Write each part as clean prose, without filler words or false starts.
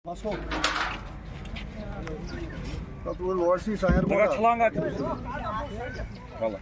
Masuk. Dat wil orsi sayar Bırak burada. çulan kaç. Valla.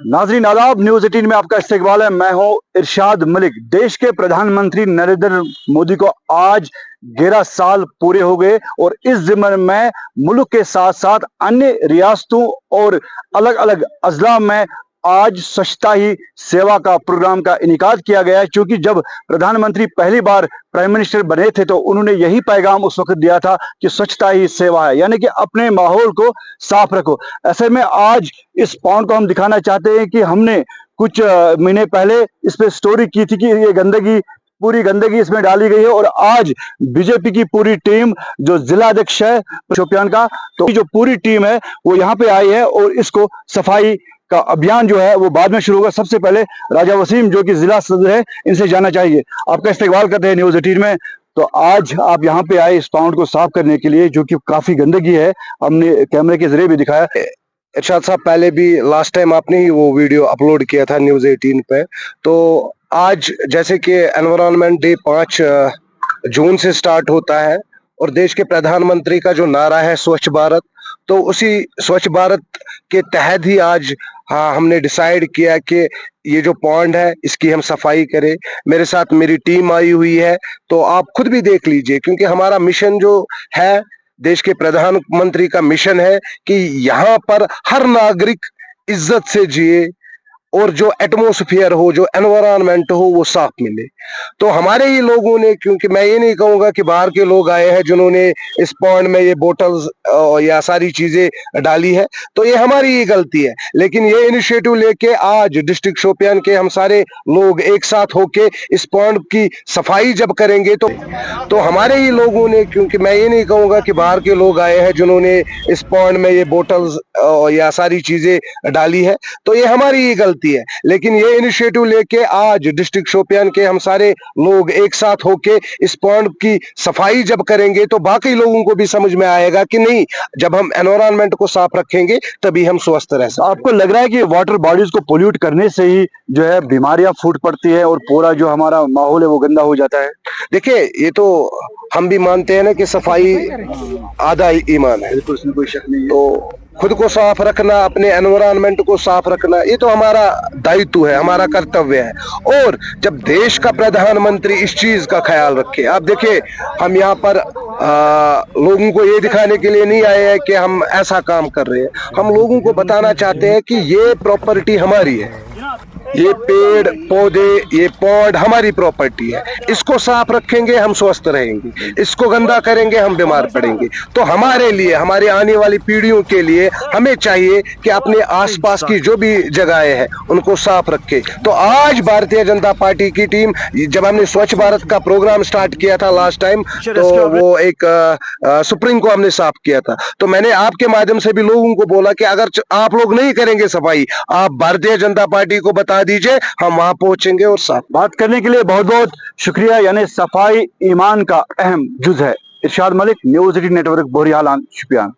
नाजरीन आदाब, news 18 में आपका इस्तकबाल है। मैं हूं इरशाद मलिक। देश के प्रधानमंत्री नरेंद्र मोदी को आज 11 साल पूरे हो गए और इस ज़िम्मे में मुल्क के साथ साथ अन्य रियासतों और अलग अलग अजला में आज स्वच्छता ही सेवा का प्रोग्राम का इनेकाद किया गया है। क्योंकि जब प्रधानमंत्री पहली बार प्राइम मिनिस्टर बने थे तो उन्होंने यही पैगाम उस वक्त दिया था कि स्वच्छता ही सेवा है, यानी कि अपने माहौल को साफ रखो। ऐसे में आज इस पॉइंट को हम दिखाना चाहते हैं कि हमने कुछ महीने पहले इस पे स्टोरी की थी कि ये पूरी गंदगी इसमें डाली गई है और आज बीजेपी की पूरी टीम जो जिला अध्यक्ष है शोपियान का, तो जो पूरी टीम है वो यहाँ पे आई है और इसको सफाई का अभियान जो है वो बाद में शुरू होगा। सबसे पहले राजा वसीम जो कि जिला सदर है, इनसे जानना चाहिए। आपका इस्तेकबाल करते हैं न्यूज 18 में। तो आज आप यहाँ पे आए इस पाउंड को साफ करने के लिए जो कि काफी गंदगी है, हमने कैमरे के जरिए भी दिखाया। इरशाद साहब, पहले भी लास्ट टाइम आपने ही वो वीडियो अपलोड किया था न्यूज 18 पे। तो आज जैसे कि एनवायरनमेंट डे 5 जून से स्टार्ट होता है और देश के प्रधानमंत्री का जो नारा है स्वच्छ भारत, तो उसी स्वच्छ भारत के तहत ही आज हमने डिसाइड किया कि ये जो पॉन्ड है इसकी हम सफाई करें। मेरे साथ मेरी टीम आई हुई है, तो आप खुद भी देख लीजिए, क्योंकि हमारा मिशन जो है, देश के प्रधानमंत्री का मिशन है कि यहाँ पर हर नागरिक इज्जत से जिए और जो एटमॉस्फेयर हो, जो एनवायरनमेंट हो, वो साफ मिले। तो हमारे ही लोगों ने, क्योंकि मैं ये नहीं कहूंगा कि बाहर के लोग आए हैं जिन्होंने इस पॉन्ड में ये बोतल्स या सारी चीजें डाली है, तो ये हमारी ही गलती है। लेकिन ये इनिशिएटिव लेके आज डिस्ट्रिक्ट शोपियान के हम सारे लोग एक साथ होके इस पॉन्ड की सफाई जब करेंगे तो हमारे ही लोगों ने, क्योंकि मैं ये नहीं कहूंगा कि बाहर के लोग आए हैं जिन्होंने इस पॉन्ड में ये बोतल्स या सारी चीजें डाली है, तो ये हमारी ही गलती है। लेकिन ये इनिशिएटिव लेके आज डिस्ट्रिक्ट शोपियान के हम सारे लोग एक साथ होके इस पॉन्ड की सफाई जब करेंगे तो बाकी लोगों को भी समझ में आएगा कि नहीं, जब हम एनवायरनमेंट को साफ रखेंगे तभी हम स्वस्थ रह सकते। आपको लग रहा है कि वाटर बॉडीज को पोल्यूट करने से ही जो है बीमारियां फूट पड़ती है और पूरा जो हमारा माहौल है वो गंदा हो जाता है? देखिए, ये तो हम भी मानते हैं ना कि सफाई आधा ईमान है, बिल्कुल, इसमें कोई शक नहीं है। तो खुद को साफ रखना, अपने एनवायरनमेंट को साफ रखना, ये तो हमारा दायित्व है, हमारा कर्तव्य है। और जब देश का प्रधानमंत्री इस चीज का ख्याल रखे, आप देखिए, हम यहाँ पर लोगों को ये दिखाने के लिए नहीं आए हैं कि हम ऐसा काम कर रहे हैं। हम लोगों को बताना चाहते हैं कि ये प्रॉपर्टी हमारी है, ये पेड़ पौधे, ये पॉन्ड हमारी प्रॉपर्टी है। इसको साफ रखेंगे हम स्वस्थ रहेंगे, इसको गंदा करेंगे हम बीमार पड़ेंगे। तो हमारे लिए, हमारी आने वाली पीढ़ियों के लिए हमें चाहिए कि अपने आसपास की जो भी जगहें हैं उनको साफ रखें। तो आज भारतीय जनता पार्टी की टीम, जब हमने स्वच्छ भारत का प्रोग्राम स्टार्ट किया था लास्ट टाइम, तो वो एक स्प्रिंग को हमने साफ किया था। तो मैंने आपके माध्यम से भी लोगों को बोला कि अगर आप लोग नहीं करेंगे सफाई, आप भारतीय जनता पार्टी को बता दीजिए, हम वहां पहुंचेंगे और साफ। बात करने के लिए बहुत बहुत शुक्रिया। यानी सफाई ईमान का अहम जुज है। इरशाद मलिक, न्यूज 18 नेटवर्क, बोरियाल, शोपियान।